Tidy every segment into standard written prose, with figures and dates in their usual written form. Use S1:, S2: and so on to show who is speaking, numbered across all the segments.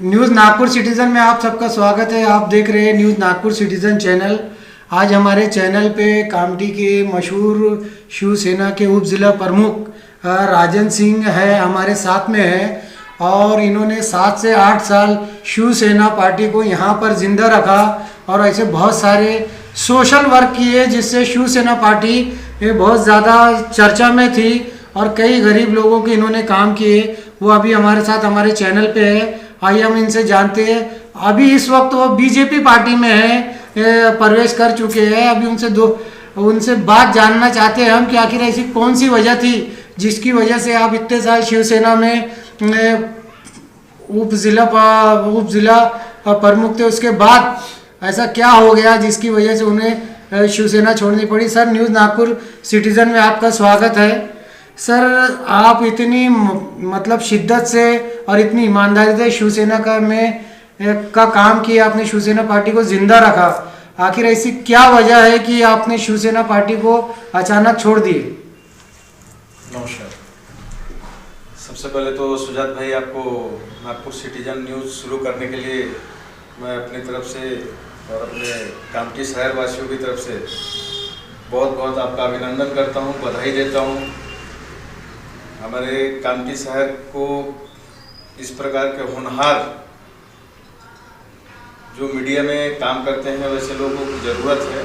S1: News Nagpur citizen में आप सबका स्वागत है। आप देख रहे हैं न्यूज़ नागपुर सिटीज़न चैनल। आज हमारे चैनल पे कामठी के मशहूर शिवसेना के उप जिला प्रमुख राजन सिंह है, हमारे साथ में है। और इन्होंने 7 से 8 साल शिवसेना पार्टी को यहाँ पर जिंदा रखा और ऐसे बहुत सारे सोशल वर्क किए जिससे शिवसेना पार्टी बहुत ज़्यादा चर्चा में थी और कई गरीब लोगों के इन्होंने काम किए। वो अभी हमारे साथ हमारे चैनल पे है। आइए हम इनसे जानते हैं। अभी इस वक्त वो बीजेपी पार्टी में है, प्रवेश कर चुके हैं। अभी उनसे बात जानना चाहते हैं हम कि आखिर ऐसी कौन सी वजह थी जिसकी वजह से आप इतने साल शिवसेना में उप जिला प्रमुख थे। उसके बाद ऐसा क्या हो गया जिसकी वजह से उन्हें शिवसेना छोड़नी पड़ी। सर, न्यूज़ नागपुर सिटीज़न में आपका स्वागत है। सर, आप इतनी मतलब शिद्दत से और इतनी ईमानदारी से शिवसेना का काम किया, आपने शिवसेना पार्टी को जिंदा रखा। आखिर ऐसी क्या वजह है कि आपने शिवसेना पार्टी को अचानक छोड़ दिए?
S2: नमस्कार। सबसे पहले तो सुजात भाई, आपको नागपुर सिटीजन न्यूज़ शुरू करने के लिए मैं अपनी तरफ से और अपने कामठी शहर वासियों की तरफ से बहुत बहुत आपका अभिनंदन करता हूं, बधाई देता हूं। हमारे कामठी शहर को इस प्रकार के होनहार जो मीडिया में काम करते हैं वैसे लोगों की ज़रूरत है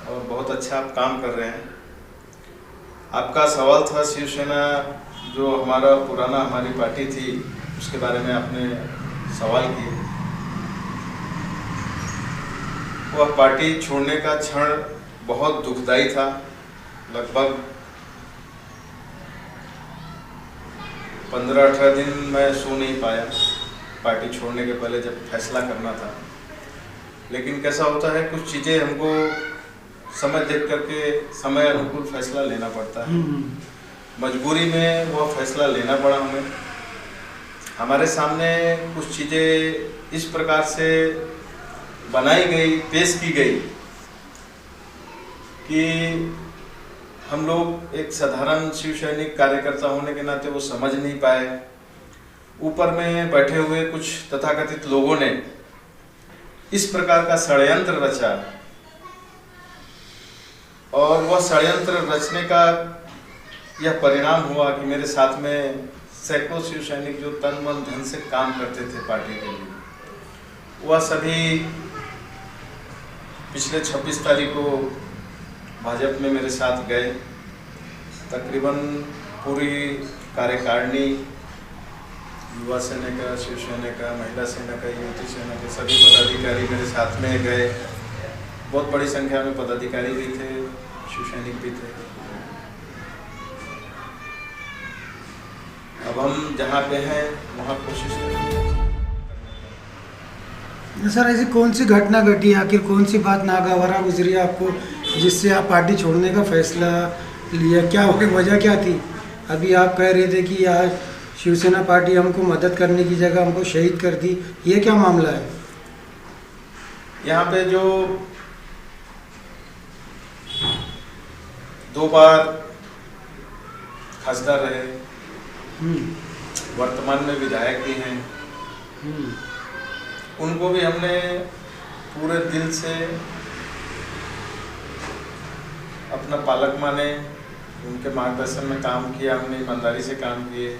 S2: और बहुत अच्छा आप काम कर रहे हैं। आपका सवाल था शिवसेना, जो हमारी पार्टी थी, उसके बारे में आपने सवाल किए। वह पार्टी छोड़ने का क्षण बहुत दुखदाई था। लगभग 15-18 दिन मैं सो नहीं पाया पार्टी छोड़ने के पहले, जब फैसला करना था। लेकिन कैसा होता है, कुछ चीज़ें हमको समय देख करके समय अनुकूल फैसला लेना पड़ता है। मजबूरी में वह फैसला लेना पड़ा हमें। हमारे सामने कुछ चीज़ें इस प्रकार से बनाई गई, पेश की गई कि हम लोग एक साधारण शिव सैनिक कार्यकर्ता होने के नाते वो समझ नहीं पाए। ऊपर में बैठे हुए कुछ तथाकथित लोगों ने इस प्रकार का षड्यंत्र रचा और वह षड्यंत्र रचने का यह परिणाम हुआ कि मेरे साथ में सैकड़ों शिव सैनिक जो तन मन धन से काम करते थे पार्टी के लिए, वह सभी पिछले 26 तारीख को भाजपा में मेरे साथ गए। तकरीबन पूरी कार्यकारिणी, युवा सेना का, शिवसेना का, महिला सेना का, युवती सेना के सभी पदाधिकारी मेरे साथ में गए। बहुत बड़ी संख्या में पदाधिकारी भी थे, शिव सैनिक भी थे। अब हम जहाँ पे हैं वहाँ कोशिश करेंगे।
S1: सर, ऐसी कौन सी घटना घटी, आखिर कौन सी बात नागवारा गुजरी आपको जिससे आप पार्टी छोड़ने का फैसला लिया? क्या हो गई, वजह क्या थी? अभी आप कह रहे थे कि यार शिवसेना पार्टी हमको मदद करने की जगह हमको शहीद कर दी, ये क्या मामला है?
S2: यहाँ पे जो 2 बार खासदार रहे, वर्तमान में विधायक भी हैं, उनको भी हमने पूरे दिल से अपना पालक माने, उनके मार्गदर्शन में काम किया, हमने ईमानदारी से काम किए।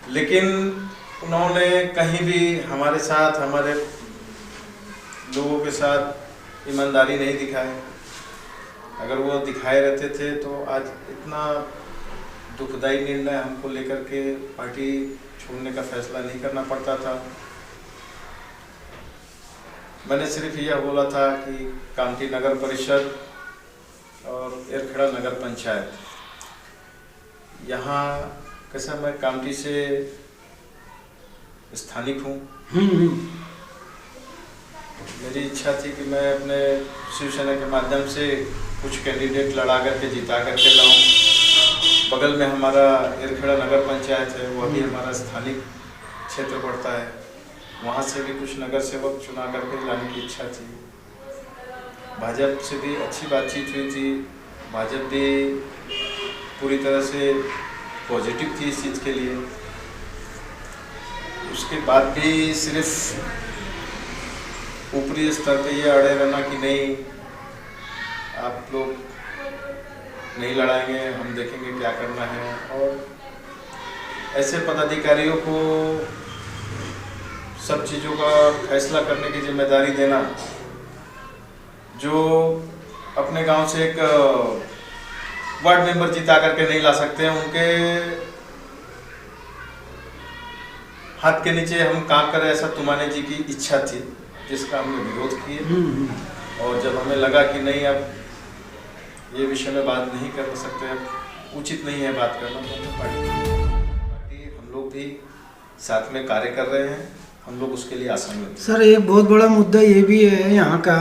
S2: लेकिन उन्होंने कहीं भी हमारे साथ, हमारे लोगों के साथ ईमानदारी नहीं दिखाई। अगर वो दिखाए रहते थे तो आज इतना दुखदाई निर्णय हमको लेकर के पार्टी छोड़ने का फैसला नहीं करना पड़ता था। मैंने सिर्फ यह बोला था कि कामठी नगर परिषद और एरखेड़ा नगर पंचायत, यहाँ कैसा, मैं कामठी से स्थानिक हूँ। मेरी इच्छा थी कि मैं अपने शिवसेना के माध्यम से कुछ कैंडिडेट लड़ा करके जिता करके लाऊं। बगल में हमारा एरखेड़ा नगर पंचायत है, वह भी हमारा स्थानिक क्षेत्र पड़ता है। वहाँ से भी कुछ नगर सेवक चुना करके लाने की इच्छा थी। भाजपा से भी अच्छी बातचीत हुई थी। भाजपा भी पूरी तरह से पॉजिटिव थी इस चीज़ के लिए। उसके बाद भी सिर्फ ऊपरी स्तर पे ये अड़े रहना कि नहीं आप लोग नहीं लड़ाएंगे, हम देखेंगे क्या करना है, और ऐसे पदाधिकारियों को सब चीज़ों का फैसला करने की जिम्मेदारी देना, जो अपने गांव से एक वार्ड मेंबर जिता करके नहीं ला सकते हैं, उनके हाथ के नीचे हम काम करें, ऐसा तुमाने जी की इच्छा थी, जिसका हमने विरोध किए। और जब हमें लगा कि नहीं अब ये विषय में बात नहीं कर सकते, अब उचित नहीं है बात करना, तो हमने पार्टी हम लोग भी साथ में कार्य कर रहे हैं, हम लोग उसके लिए आसानी होती है।
S1: सर एक बहुत बड़ा मुद्दा ये भी है यहाँ का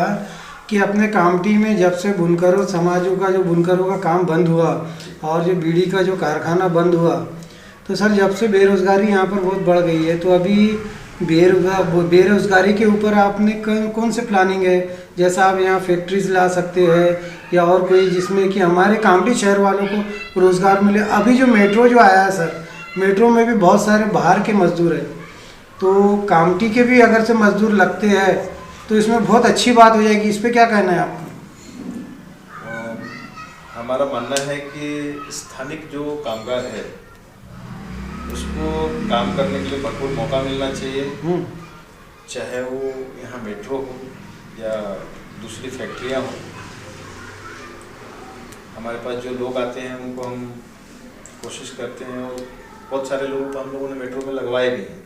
S1: कि अपने कामटी में जब से बुनकरों समाजों का जो बुनकरों का काम बंद हुआ और जो बीड़ी का जो कारखाना बंद हुआ, तो सर जब से बेरोज़गारी यहाँ पर बहुत बढ़ गई है, तो अभी बेरोज़गारी के ऊपर आपने कौन से प्लानिंग है, जैसा आप यहाँ फैक्ट्रीज ला सकते हैं या और कोई जिसमें कि हमारे कामटी शहर वालों को रोज़गार मिले। अभी जो मेट्रो जो आया है सर, मेट्रो में भी बहुत सारे बाहर के मजदूर हैं, तो कामटी के भी अगर से मजदूर लगते हैं तो इसमें बहुत अच्छी बात हो जाएगी। इस पर क्या कहना है आपका?
S2: हमारा मानना है कि स्थानिक जो कामगार है उसको काम करने के लिए भरपूर मौका मिलना चाहिए, चाहे वो यहाँ मेट्रो हो या दूसरी फैक्ट्रियाँ हो। हमारे पास जो लोग आते हैं उनको हम कोशिश करते हैं, और बहुत सारे लोग तो हम लोगों ने मेट्रो में लगवाए भी हैं।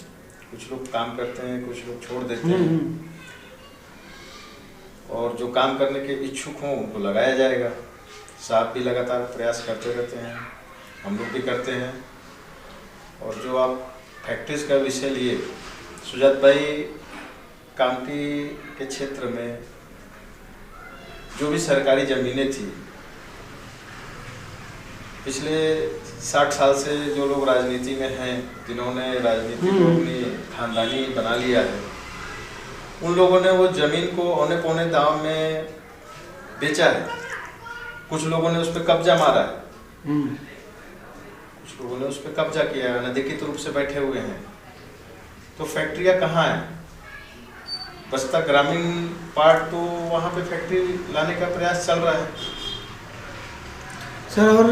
S2: कुछ लोग काम करते हैं, कुछ लोग छोड़ देते हैं, और जो काम करने के इच्छुक हों उनको लगाया जाएगा। साहब भी लगातार प्रयास करते रहते हैं, हम लोग भी करते हैं। और जो आप फैक्ट्रीज का विषय लिए, सुजात भाई, कामटी के क्षेत्र में जो भी सरकारी ज़मीनें थी, पिछले 60 साल से जो लोग राजनीति में हैं, जिन्होंने राजनीति को अपनी खानदानी बना लिया है, उन लोगों ने वो ज़मीन को औने पौने दाम में बेचा है। कुछ लोगों ने उस पर कब्जा मारा है, कुछ लोगों ने उस पर कब्जा किया है, अनधिकृत रूप से बैठे हुए हैं। तो फैक्ट्रियाँ कहाँ हैं? बस्ता ग्रामीण पार्ट, तो वहाँ पे फैक्ट्री लाने का प्रयास चल रहा है
S1: सर। और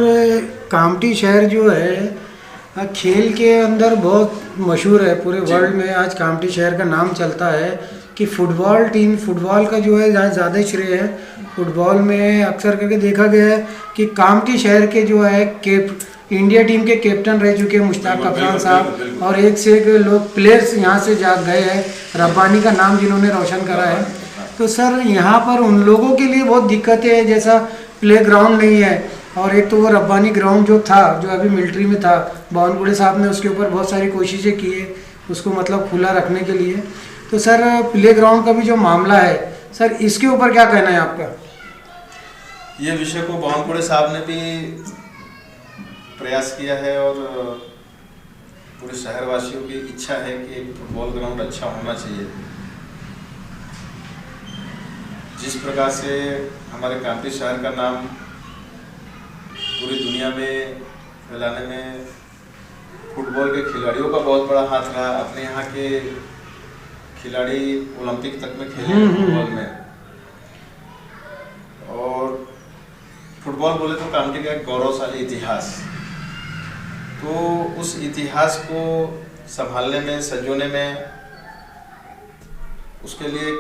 S1: कामटी शहर जो है खेल के अंदर बहुत मशहूर है, पूरे वर्ल्ड में आज कामटी शहर का नाम चलता है कि फुटबॉल टीम, फुटबॉल का जो है ज़्यादा श्रेय है। फुटबॉल में अक्सर करके देखा गया है कि कामटी शहर के जो है इंडिया टीम के कैप्टन रह चुके हैं मुश्ताक अफरान साहब, और एक से एक लोग प्लेयर्स यहाँ से जा गए हैं, रब्बानी का नाम जिन्होंने रोशन करा है। तो सर यहाँ पर उन लोगों के लिए बहुत दिक्कतें हैं, जैसा प्ले ग्राउंड नहीं है, और एक तो वो रब्बानी ग्राउंड जो था, जो अभी मिलिट्री में था, बावनकुड़े साहब ने उसके ऊपर बहुत सारी कोशिशें की है उसको मतलब खुला रखने के लिए। तो सर प्ले ग्राउंड का भी जो मामला है सर, इसके ऊपर क्या कहना है आपका?
S2: ये विषय को बावनकुड़े साहब ने भी प्रयास किया है, और पूरे शहरवासियों की इच्छा है कि एक फुटबॉल ग्राउंड अच्छा होना चाहिए। जिस प्रकार से हमारे कामटी शहर का नाम पूरी दुनिया में फैलाने में फुटबॉल के खिलाड़ियों का बहुत बड़ा हाथ रहा। अपने यहाँ के खिलाड़ी ओलंपिक तक में खेले फुटबॉल में, और फुटबॉल बोले तो कामटी का एक गौरवशाली इतिहास, तो उस इतिहास को संभालने में, संजोने में, उसके लिए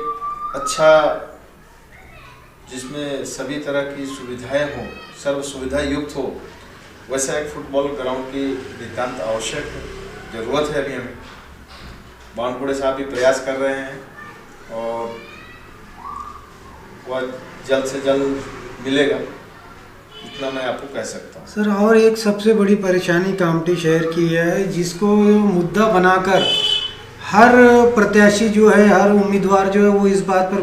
S2: अच्छा, जिसमें सभी तरह की सुविधाएं हो, सर्व सुविधा युक्त हो, वैसा एक फुटबॉल ग्राउंड की नितांत आवश्यक ज़रूरत है। अभी हमें बावनकुड़े साहब भी प्रयास कर रहे हैं, और वह जल्द से जल्द मिलेगा, इतना मैं आपको कह सकता हूँ।
S1: सर और एक सबसे बड़ी परेशानी कामटी शहर की है, जिसको मुद्दा बनाकर हर प्रत्याशी जो है, हर उम्मीदवार जो है, वो इस बात पर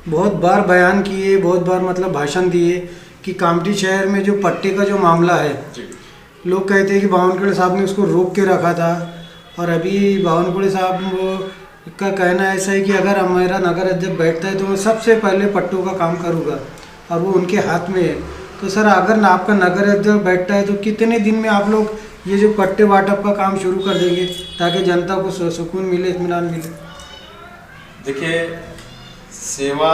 S1: बहुत बार बयान किए, बहुत बार मतलब भाषण दिए कि कामटी शहर में जो पट्टे का जो मामला है, लोग कहते हैं कि बावनकुड़े साहब ने उसको रोक के रखा था, और अभी बावनकुड़े साहब का कहना ऐसा है कि अगर हमारा नगर अध्यक्ष बैठता है तो मैं सबसे पहले पट्टों का काम करूँगा, और वो उनके हाथ में है। तो सर अगर आपका नगर अध्यक्ष बैठता है तो कितने दिन में आप लोग ये जो पट्टे वाटप का काम शुरू कर देंगे ताकि जनता को सुकून मिले, इत्मीनान मिले?
S2: देखिए, सेवा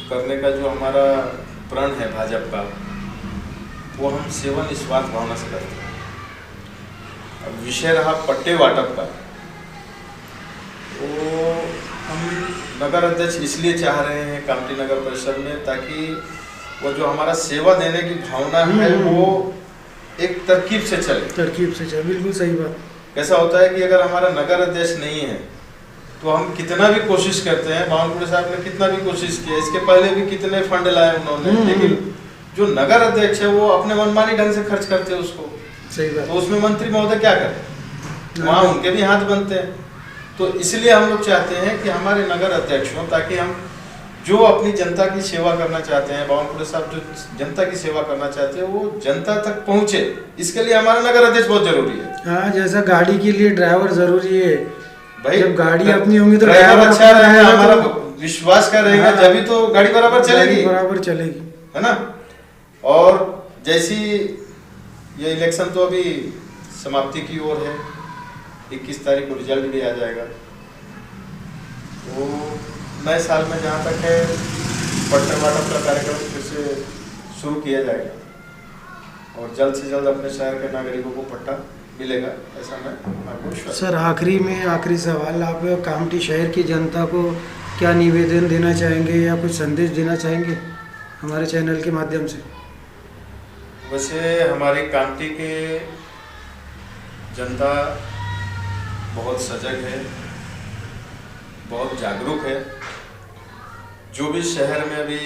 S2: करने का जो हमारा प्रण है भाजपा का, वो हम सेवा निस्वार्थ भावना से करते हैं। अब विषय रहा पट्टे वाटप का, तो हम नगर अध्यक्ष इसलिए चाह रहे हैं कामठी नगर परिषद में, ताकि वो जो हमारा सेवा देने की भावना है वो एक तरकीब से चले।
S1: बिल्कुल सही बात।
S2: कैसा होता है कि अगर हमारा नगर अध्यक्ष नहीं है तो हम कितना भी कोशिश करते हैं, बावनकुड़े साहब ने कितना भी कोशिश किया, इसके पहले भी कितने फंड लाए उन्होंने, लेकिन जो नगर अध्यक्ष है वो अपने मनमानी ढंग से खर्च करते हैं उसको।
S1: सही बात।
S2: तो उसमें मंत्री महोदय क्या करें, वहाँ उनके भी हाथ बनते हैं। तो इसलिए हम लोग चाहते हैं कि हमारे नगर अध्यक्ष हों, ताकि हम जो अपनी जनता की सेवा करना चाहते हैं, बावनकुड़े साहब जो जनता की सेवा करना चाहते हैं, वो जनता तक पहुँचे। इसके लिए हमारा नगर अध्यक्ष बहुत जरूरी है।
S1: हाँ, जैसा गाड़ी के लिए ड्राइवर जरूरी है
S2: भाई,
S1: जब गाड़ी अपनी होंगी तो
S2: ड्राइवर अच्छा रहेगा,
S1: तो
S2: हमारा विश्वास का रहेगा,
S1: हाँ,
S2: जब तो गाड़ी बराबर चलेगी, है ना। और जैसी ये इलेक्शन तो अभी समाप्ति की ओर है, 21 तारीख को रिजल्ट भी आ जाएगा। तो नए साल में जहाँ तक है पट्टे वाटप का कार्यक्रम फिर से शुरू किया जाएगा और जल्द से जल्द अपने शहर के नागरिकों को पट्टा मिलेगा, ऐसा मैं आपको विश्वास।
S1: सर, आखिरी सवाल, आप कामठी शहर की जनता को क्या निवेदन देना चाहेंगे या कुछ संदेश देना चाहेंगे हमारे चैनल के माध्यम से?
S2: वैसे हमारी कामठी के जनता बहुत सजग है, बहुत जागरूक है। जो भी शहर में अभी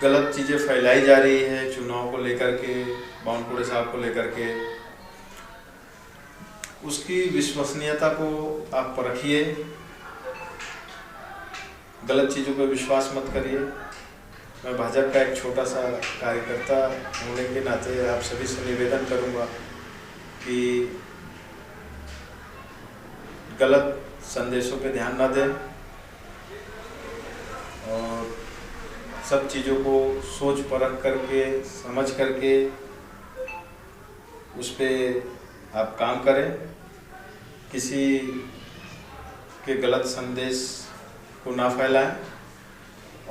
S2: गलत चीज़ें फैलाई जा रही है चुनाव को लेकर के, बावनकुड़े साहब को लेकर के, उसकी विश्वसनीयता को आप परखिए, गलत चीज़ों पर विश्वास मत करिए। मैं भाजपा का एक छोटा सा कार्यकर्ता होने के नाते आप सभी से निवेदन करूंगा कि गलत संदेशों पे ध्यान ना दें और सब चीज़ों को सोच परख करके, समझ करके उस पे आप काम करें। किसी के गलत संदेश को ना फैलाएं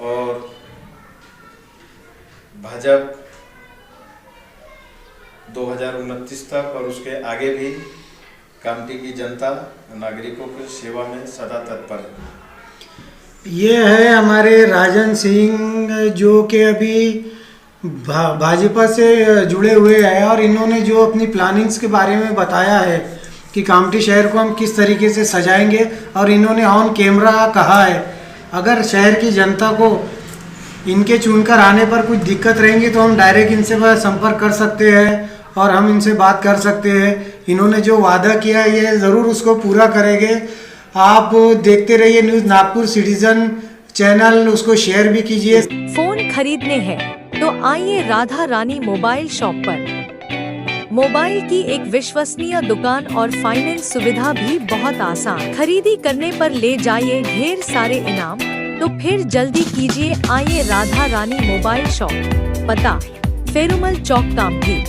S2: और भाजपा 2029 तक और उसके आगे भी कामठी की जनता नागरिकों की सेवा में सदा तत्पर है।
S1: ये है हमारे राजन सिंह, जो कि अभी भाजपा से जुड़े हुए हैं और इन्होंने जो अपनी प्लानिंग्स के बारे में बताया है कि कामठी शहर को हम किस तरीके से सजाएंगे, और इन्होंने ऑन कैमरा कहा है अगर शहर की जनता को इनके चुनकर आने पर कुछ दिक्कत रहेंगी तो हम डायरेक्ट इनसे संपर्क कर सकते हैं और हम इनसे बात कर सकते हैं। इन्होंने जो वादा किया है ये ज़रूर उसको पूरा करेंगे। आप देखते रहिए न्यूज़ नागपुर सिटीजन चैनल, उसको शेयर भी कीजिए।
S3: फोन खरीदने हैं तो आइए राधा रानी मोबाइल शॉप पर। मोबाइल की एक विश्वसनीय दुकान और फाइनेंस सुविधा भी बहुत आसान। खरीदी करने पर ले जाइए ढेर सारे इनाम, तो फिर जल्दी कीजिए, आइए राधा रानी मोबाइल शॉप। पता फेरुमल चौक कामठी।